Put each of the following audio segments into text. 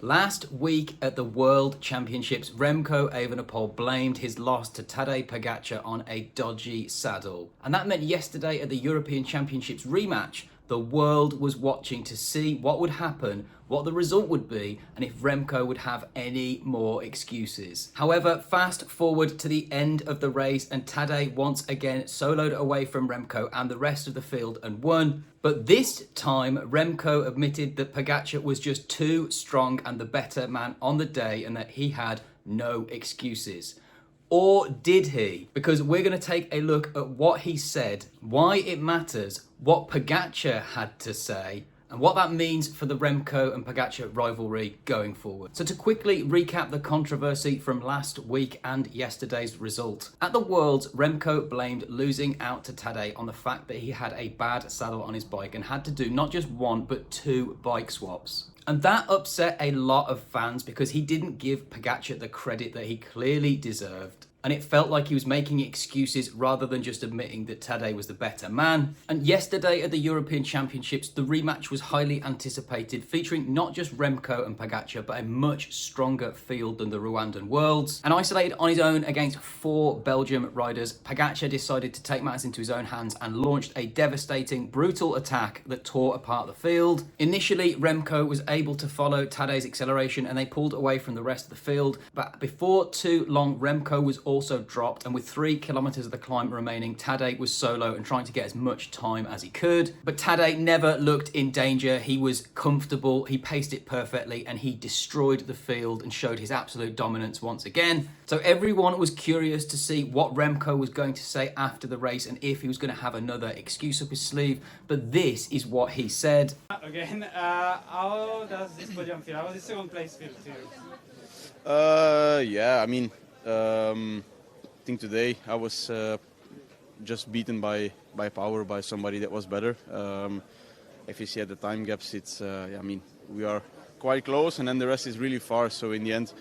Last week at the World Championships, Remco Evenepoel blamed his loss to Tadej Pogačar on a dodgy saddle. And that meant yesterday at the European Championships rematch, the world was watching to see what would happen, what the result would be, and if Remco would have any more excuses. However, fast forward to the end of the race and Tadej once again soloed away from Remco and the rest of the field and won. But this time, Remco admitted that Pogačar was just too strong and the better man on the day and that he had no excuses. Or did he? Because we're going to take a look at what he said, why it matters, what Pogačar had to say, and what that means for the Remco and Pogačar rivalry going forward. So to quickly recap the controversy from last week and yesterday's result. At the Worlds, Remco blamed losing out to Tadej on the fact that he had a bad saddle on his bike and had to do not just one, but 2 bike swaps. And that upset a lot of fans because he didn't give Pogačar the credit that he clearly deserved. And it felt like he was making excuses rather than just admitting that Tadej was the better man. And yesterday at the European Championships, the rematch was highly anticipated, featuring not just Remco and Pogačar, but a much stronger field than the Rwandan Worlds. And isolated on his own against 4 Belgium riders, Pogačar decided to take matters into his own hands and launched a devastating, brutal attack that tore apart the field. Initially, Remco was able to follow Tadej's acceleration and they pulled away from the rest of the field. But before too long, Remco was also dropped, and with 3 kilometers of the climb remaining, Tadej was solo and trying to get as much time as he could. But Tadej never looked in danger. He was comfortable, he paced it perfectly, and he destroyed the field and showed his absolute dominance once again. So everyone was curious to see what Remco was going to say after the race and if he was going to have another excuse up his sleeve. But this is what he said. Again, how does this podium feel? How does the second place feel to you? Yeah, I mean, I think today I was just beaten by power by somebody that was better. If you see at the time gaps, it's I mean, we are quite close, and then the rest is really far. So in the end,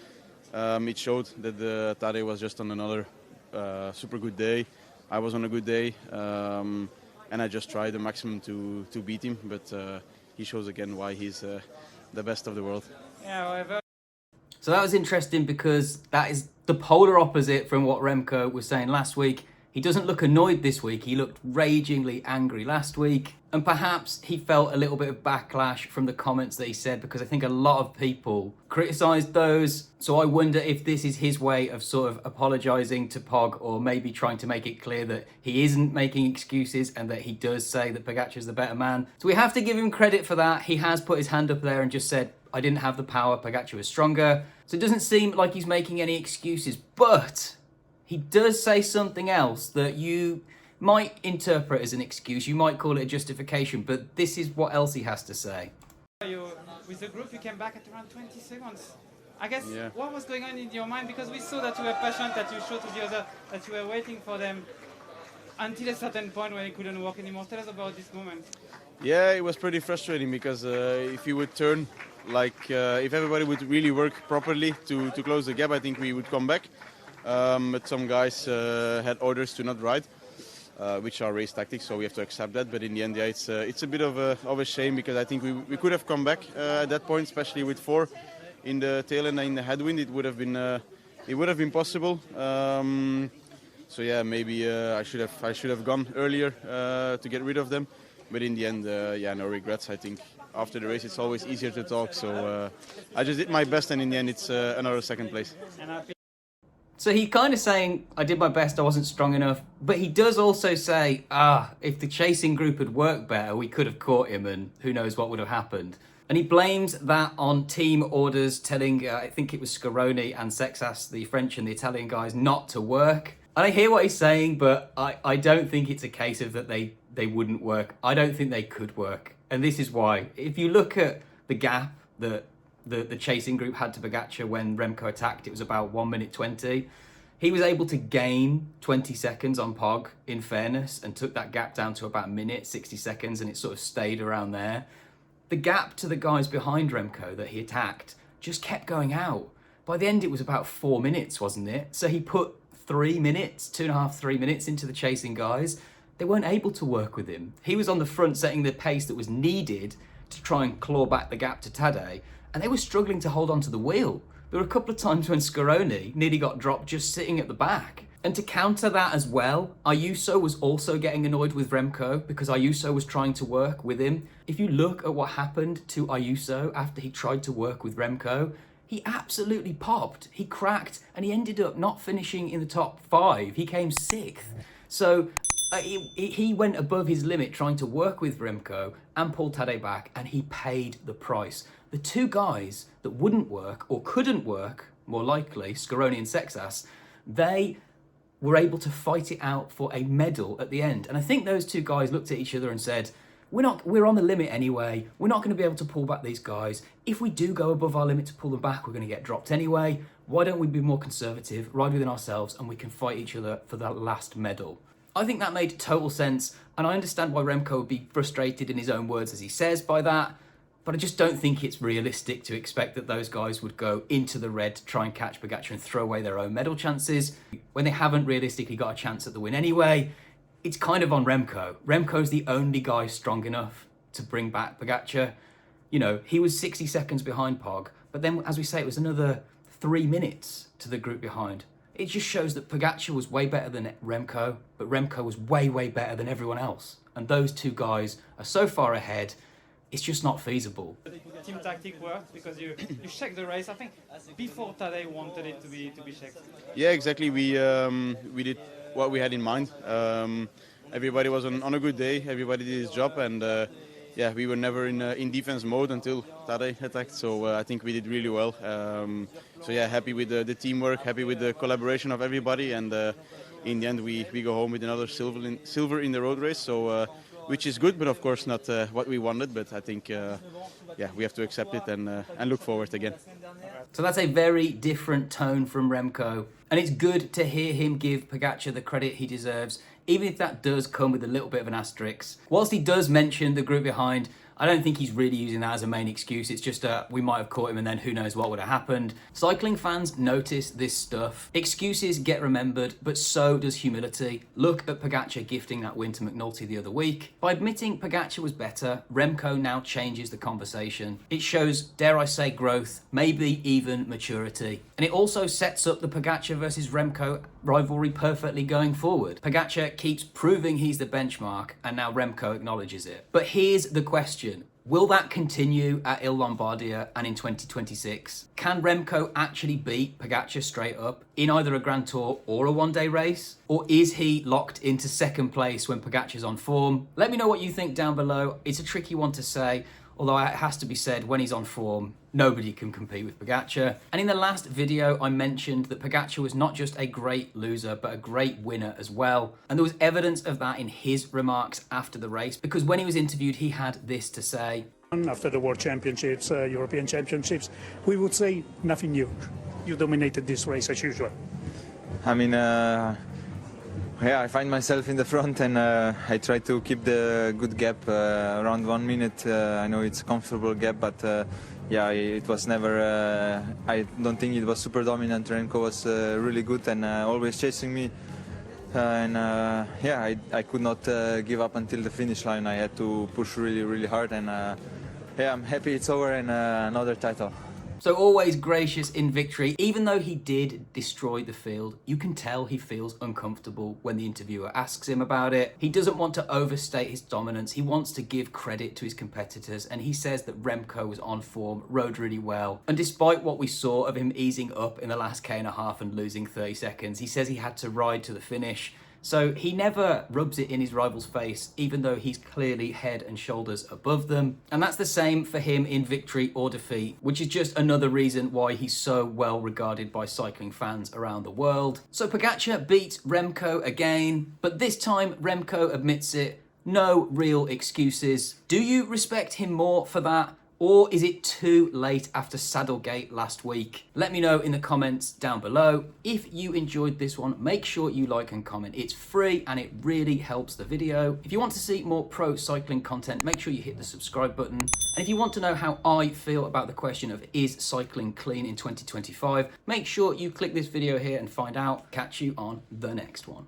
it showed that Tadej was just on another super good day. I was on a good day, and I just tried the maximum to beat him. But he shows again why he's the best of the world. Yeah, however. So that was interesting because that is the polar opposite from what Remco was saying last week. He doesn't look annoyed this week. He looked ragingly angry last week. And perhaps he felt a little bit of backlash from the comments that he said because I think a lot of people criticised those. So I wonder if this is his way of sort of apologising to Pog, or maybe trying to make it clear that he isn't making excuses and that he does say that Pogačar is the better man. So we have to give him credit for that. He has put his hand up there and just said, I didn't have the power, Pogačar was stronger. So it doesn't seem like he's making any excuses, but he does say something else that you might interpret as an excuse. You might call it a justification, but this is what else he has to say. With the group, you came back at around 20 seconds. I guess, Yeah. What was going on in your mind? Because we saw that you were patient, that you showed to the other, that you were waiting for them until a certain point when it couldn't work anymore. Tell us about this moment. Yeah, it was pretty frustrating because if you would turn, if everybody would really work properly to close the gap, I think we would come back. But some guys had orders to not ride, which are race tactics, so we have to accept that. But in the end, yeah, it's a bit of a shame because I think we could have come back at that point, especially with 4 in the tail end and in the headwind. It would have been possible. So yeah, maybe I should have gone earlier to get rid of them. But in the end, yeah, no regrets. I think after the race, it's always easier to talk. So I just did my best, and in the end, it's another second place. So he kind of saying, I did my best, I wasn't strong enough. But he does also say, if the chasing group had worked better, we could have caught him and who knows what would have happened. And he blames that on team orders telling, I think it was Scaroni and Sexas, the French and the Italian guys, not to work. And I hear what he's saying, but I don't think it's a case of that they wouldn't work. I don't think they could work. And this is why. If you look at the gap that the chasing group had to Pogačar when Remco attacked, it was about 1 minute 20. He was able to gain 20 seconds on Pog, in fairness, and took that gap down to about a minute, 60 seconds, and it sort of stayed around there. The gap to the guys behind Remco that he attacked just kept going out. By the end, it was about 4 minutes, wasn't it? So he put 3 minutes, 2.5, 3 minutes into the chasing guys. They weren't able to work with him. He was on the front setting the pace that was needed to try and claw back the gap to Tadej. and they were struggling to hold on to the wheel. There were a couple of times when Scaroni nearly got dropped just sitting at the back. And to counter that as well, Ayuso was also getting annoyed with Remco because Ayuso was trying to work with him. If you look at what happened to Ayuso after he tried to work with Remco, he absolutely popped. He cracked and he ended up not finishing in the top 5. He came 6th. So he went above his limit trying to work with Remco and pulled Tadej back, and he paid the price. The two guys that wouldn't work or couldn't work, more likely, Scaroni and Sexas, they were able to fight it out for a medal at the end. And I think those two guys looked at each other and said, we're on the limit anyway. We're not going to be able to pull back these guys. If we do go above our limit to pull them back, we're going to get dropped anyway. Why don't we be more conservative, ride within ourselves, and we can fight each other for that last medal? I think that made total sense, and I understand why Remco would be frustrated in his own words as he says by that, but I just don't think it's realistic to expect that those guys would go into the red to try and catch Pogačar and throw away their own medal chances when they haven't realistically got a chance at the win anyway. It's kind of on Remco. Remco's the only guy strong enough to bring back Pogačar. You know, he was 60 seconds behind Pog, but then, as we say, it was another 3 minutes to the group behind. It just shows that Pogačar was way better than Remco, but Remco was way, way better than everyone else. And those two guys are so far ahead, it's just not feasible. Team tactic worked because you checked the race. I think before Tadej wanted it to be checked. Yeah, exactly. We did what we had in mind. Everybody was on a good day. Everybody did his job, and yeah, we were never in defense mode until Tadej attacked. So I think we did really well. So yeah, happy with the teamwork, happy with the collaboration of everybody, and in the end we go home with another silver in the road race. So. Which is good, but of course not what we wanted. But I think, yeah, we have to accept it and look forward again. So that's a very different tone from Remco. And it's good to hear him give Pogačar the credit he deserves, even if that does come with a little bit of an asterisk. Whilst he does mention the group behind, I don't think he's really using that as a main excuse. It's just we might have caught him and then who knows what would have happened. Cycling fans notice this stuff. Excuses get remembered, but so does humility. Look at Pogačar gifting that win to McNulty the other week. By admitting Pogačar was better, Remco now changes the conversation. It shows, dare I say, growth, maybe even maturity. And it also sets up the Pogačar versus Remco rivalry perfectly going forward. Pogačar keeps proving he's the benchmark, and now Remco acknowledges it. But here's the question. Will that continue at Lombardia and in 2026? Can Remco actually beat Pogačar straight up in either a Grand Tour or a one-day race? Or is he locked into second place when Pogačar's on form? Let me know what you think down below. It's a tricky one to say, although it has to be said, when he's on form, nobody can compete with Pogačar. And in the last video, I mentioned that Pogačar was not just a great loser, but a great winner as well. And there was evidence of that in his remarks after the race, because when he was interviewed, he had this to say. After the World Championships, European Championships, we would say nothing new. You dominated this race as usual. I mean, yeah, I find myself in the front, and I try to keep the good gap around 1 minute. I know it's a comfortable gap, but yeah, it was never. I don't think it was super dominant. Remco was really good and always chasing me. And yeah, I could not give up until the finish line. I had to push really, really hard, and yeah, I'm happy it's over and another title. So always gracious in victory. Even though he did destroy the field, you can tell he feels uncomfortable when the interviewer asks him about it. He doesn't want to overstate his dominance. He wants to give credit to his competitors, and he says that Remco was on form, rode really well. And despite what we saw of him easing up in the last K&a-half and losing 30 seconds, he says he had to ride to the finish. So he never rubs it in his rival's face, even though he's clearly head and shoulders above them. And that's the same for him in victory or defeat, which is just another reason why he's so well regarded by cycling fans around the world. So Pogačar beat Remco again, but this time Remco admits it. No real excuses. Do you respect him more for that? Or is it too late after Saddlegate last week? Let me know in the comments down below. If you enjoyed this one, make sure you like and comment. It's free and it really helps the video. If you want to see more pro cycling content, make sure you hit the subscribe button. And if you want to know how I feel about the question of is cycling clean in 2025, make sure you click this video here and find out. Catch you on the next one.